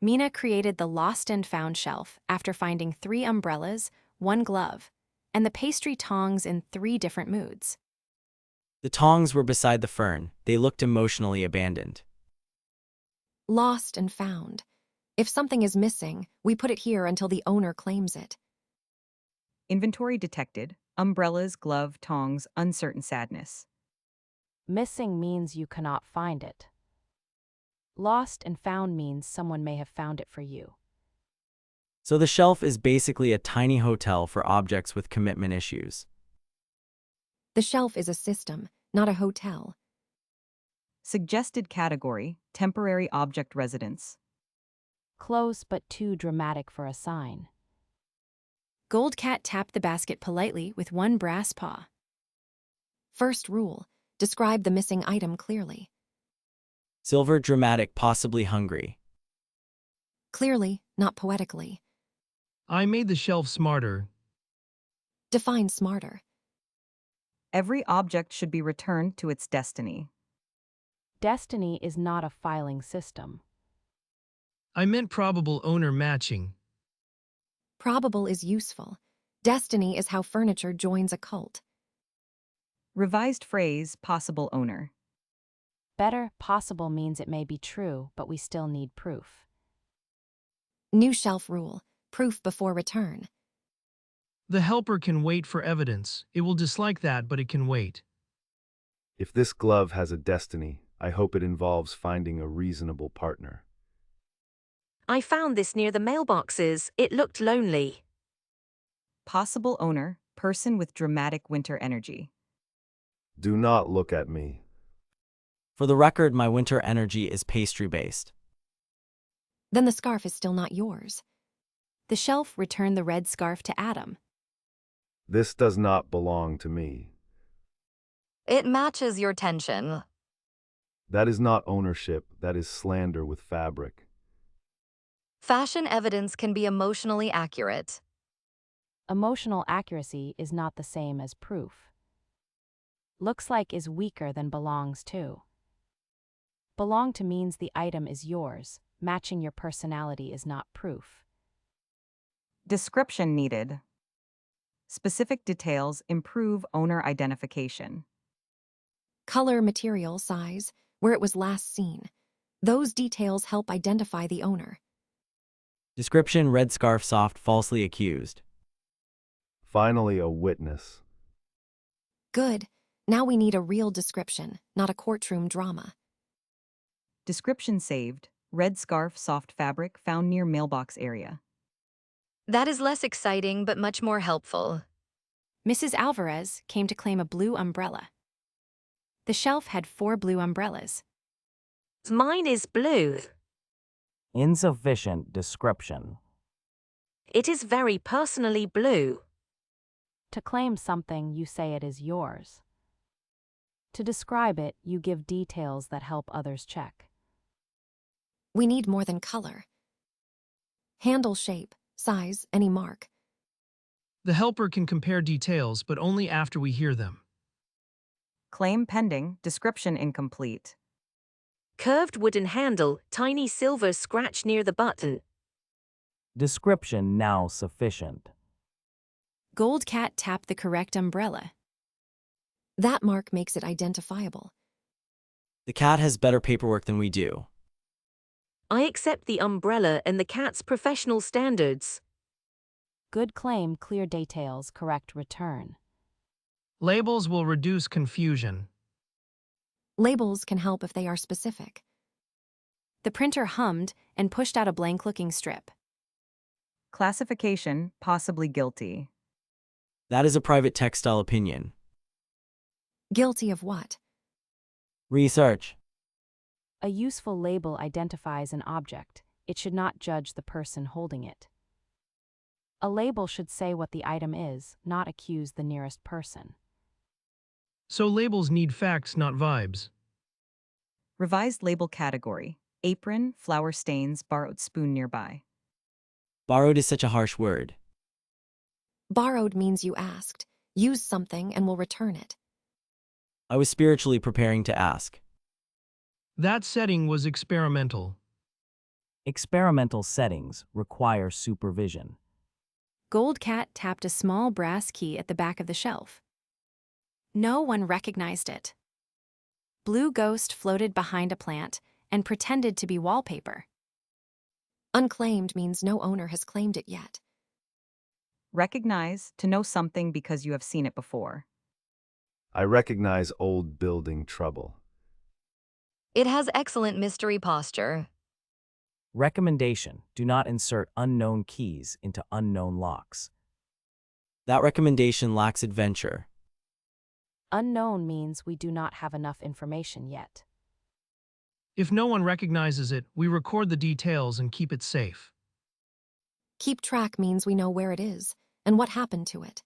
Mina created the lost and found shelf after finding 3 umbrellas, 1 glove, and the pastry tongs in 3 different moods. The tongs were beside the fern. They looked emotionally abandoned. Lost and found. If something is missing, we put it here until the owner claims it. Inventory detected. Umbrellas, glove, tongs, uncertain sadness. Missing means you cannot find it. Lost and found means someone may have found it for you. So the shelf is basically a tiny hotel for objects with commitment issues. The shelf is a system, not a hotel. Suggested category, temporary object residence. Close but too dramatic for a sign. Gold Cat tapped the basket politely with 1 brass paw. First rule, describe the missing item clearly. Silver, dramatic, possibly hungry. Clearly, not poetically. I made the shelf smarter. Define smarter. Every object should be returned to its destiny. Destiny is not a filing system. I meant probable owner matching. Probable is useful. Destiny is how furniture joins a cult. Revised phrase, possible owner. Better, possible means it may be true, but we still need proof. New shelf rule, proof before return. The helper can wait for evidence. It will dislike that, but it can wait. If this glove has a destiny, I hope it involves finding a reasonable partner. I found this near the mailboxes. It looked lonely. Possible owner, person with dramatic winter energy. Do not look at me. For the record, my winter energy is pastry-based. Then the scarf is still not yours. The shelf returned the red scarf to Adam. This does not belong to me. It matches your tension. That is not ownership, that is slander with fabric. Fashion evidence can be emotionally accurate. Emotional accuracy is not the same as proof. Looks like is weaker than belongs to. Belong to means the item is yours. Matching your personality is not proof. Description needed. Specific details improve owner identification. Color, material, size, where it was last seen. Those details help identify the owner. Description, red scarf, soft, falsely accused. Finally, a witness. Good. Now we need a real description, not a courtroom drama. Description saved. Red scarf, soft fabric, found near mailbox area. That is less exciting but much more helpful. Mrs. Alvarez came to claim a blue umbrella. The shelf had 4 blue umbrellas. Mine is blue. Insufficient description. It is very personally blue. To claim something, you say it is yours. To describe it, you give details that help others check. We need more than color. Handle shape, size, any mark. The helper can compare details, but only after we hear them. Claim pending, description incomplete. Curved wooden handle, tiny silver scratch near the button. Description now sufficient. Gold Cat tapped the correct umbrella. That mark makes it identifiable. The cat has better paperwork than we do. I accept the umbrella and the cat's professional standards. Good claim, clear details, correct return. Labels will reduce confusion. Labels can help if they are specific. The printer hummed and pushed out a blank-looking strip. Classification, possibly guilty. That is a private textile opinion. Guilty of what? Research. A useful label identifies an object. It should not judge the person holding it. A label should say what the item is, not accuse the nearest person. So labels need facts, not vibes. Revised label category. Apron, flour stains, borrowed spoon nearby. Borrowed is such a harsh word. Borrowed means you asked. Use something and we'll return it. I was spiritually preparing to ask. That setting was experimental. Experimental settings require supervision. Gold Cat tapped a small brass key at the back of the shelf. No one recognized it. Blue Ghost floated behind a plant and pretended to be wallpaper. Unclaimed means no owner has claimed it yet. Recognize, to know something because you have seen it before. I recognize old building trouble. It has excellent mystery posture. Recommendation: do not insert unknown keys into unknown locks. That recommendation lacks adventure. Unknown means we do not have enough information yet. If no one recognizes it, we record the details and keep it safe. Keep track means we know where it is and what happened to it.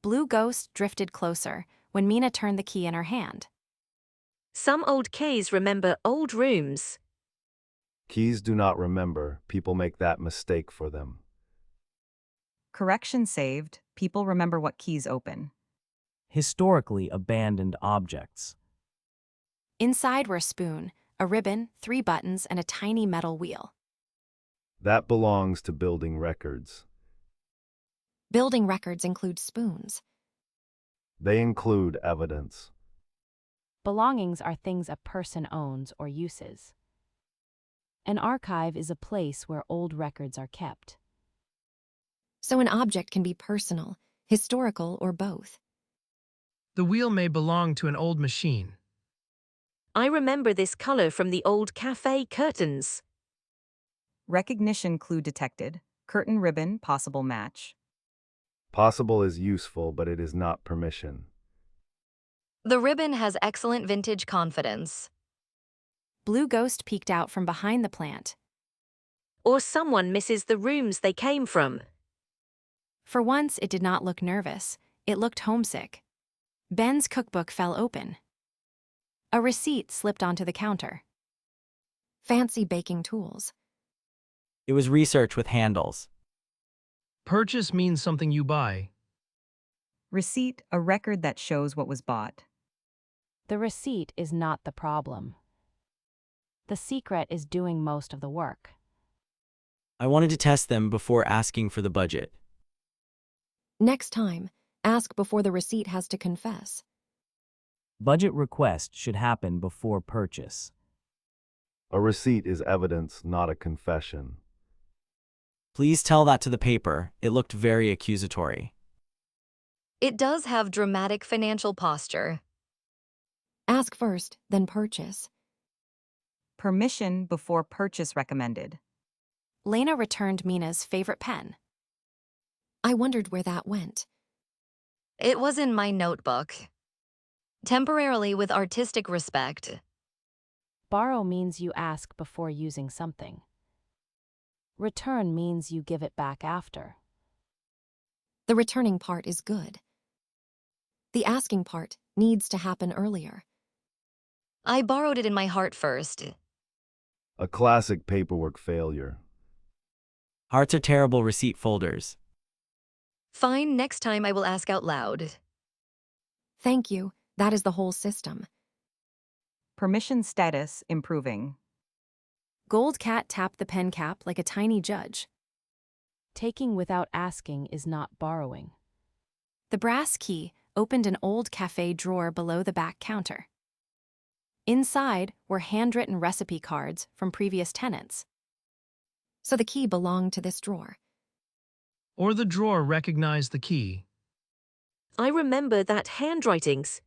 Blue Ghost drifted closer when Mina turned the key in her hand. Some old keys remember old rooms. Keys do not remember. People make that mistake for them. Correction saved. People remember what keys open. Historically abandoned objects. Inside were a spoon, a ribbon, 3 buttons, and a tiny metal wheel. That belongs to building records. Building records include spoons. They include evidence. Belongings are things a person owns or uses. An archive is a place where old records are kept. So an object can be personal, historical, or both. The wheel may belong to an old machine. I remember this color from the old cafe curtains. Recognition clue detected. Curtain ribbon, possible match. Possible is useful, but it is not permission. The ribbon has excellent vintage confidence. Blue Ghost peeked out from behind the plant. Or someone misses the rooms they came from. For once, it did not look nervous. It looked homesick. Ben's cookbook fell open. A receipt slipped onto the counter. Fancy baking tools. It was research with handles. Purchase means something you buy. Receipt, a record that shows what was bought. The receipt is not the problem. The secret is doing most of the work. I wanted to test them before asking for the budget. Next time, ask before the receipt has to confess. Budget request should happen before purchase. A receipt is evidence, not a confession. Please tell that to the paper. It looked very accusatory. It does have dramatic financial posture. Ask first, then purchase. Permission before purchase recommended. Lena returned Mina's favorite pen. I wondered where that went. It was in my notebook. Temporarily with artistic respect. Borrow means you ask before using something. Return means you give it back after. The returning part is good. The asking part needs to happen earlier. I borrowed it in my heart first. A classic paperwork failure. Hearts are terrible receipt folders. Fine, next time I will ask out loud. Thank you, that is the whole system. Permission status improving. Gold Cat tapped the pen cap like a tiny judge. Taking without asking is not borrowing. The brass key opened an old cafe drawer below the back counter. Inside were handwritten recipe cards from previous tenants. So the key belonged to this drawer. Or the drawer recognized the key. I remember that handwritings.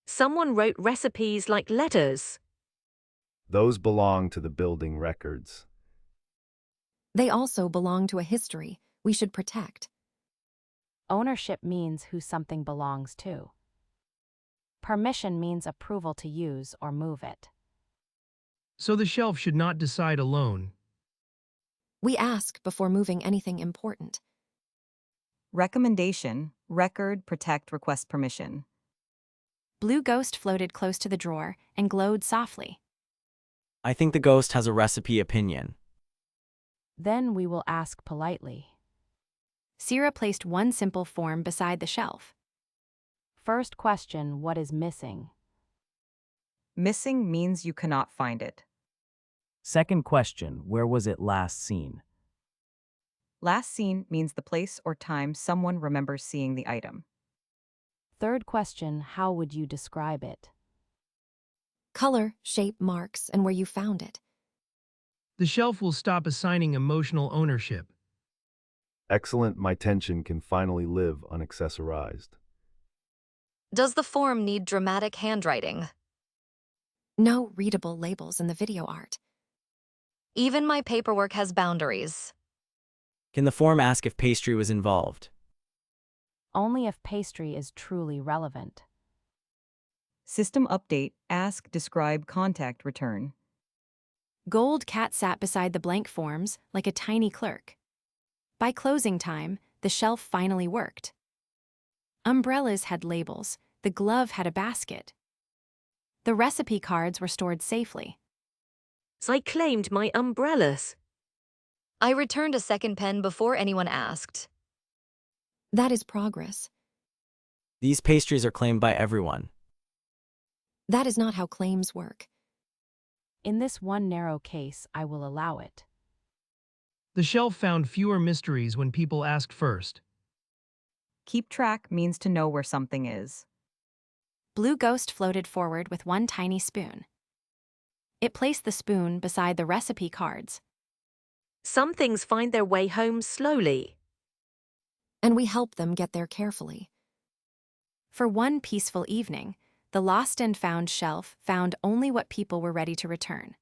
Someone wrote recipes like letters. Those belong to the building records. They also belong to a history we should protect. Ownership means who something belongs to. Permission means approval to use or move it. So the shelf should not decide alone. We ask before moving anything important. Recommendation, record, protect, request permission. Blue Ghost floated close to the drawer and glowed softly. I think the ghost has a recipe opinion. Then we will ask politely. Sera placed one simple form beside the shelf. First question, what is missing? Missing means you cannot find it. Second question, where was it last seen? Last seen means the place or time someone remembers seeing the item. Third question, how would you describe it? Color, shape, marks, and where you found it. The shelf will stop assigning emotional ownership. Excellent, my tension can finally live unaccessorized. Does the form need dramatic handwriting? No readable labels in the video art. Even my paperwork has boundaries. Can the form ask if pastry was involved? Only if pastry is truly relevant. System update, ask, describe, contact, return. Gold cat sat beside the blank forms like a tiny clerk. By closing time, the shelf finally worked. Umbrellas had labels, the glove had a basket. The recipe cards were stored safely. I claimed my umbrellas. I returned a second pen before anyone asked. That is progress. These pastries are claimed by everyone. That is not how claims work. In this one narrow case, I will allow it. The shelf found fewer mysteries when people asked first. Keep track means to know where something is. Blue Ghost floated forward with one tiny spoon. It placed the spoon beside the recipe cards. Some things find their way home slowly. And we help them get there carefully. For one peaceful evening, the lost and found shelf found only what people were ready to return.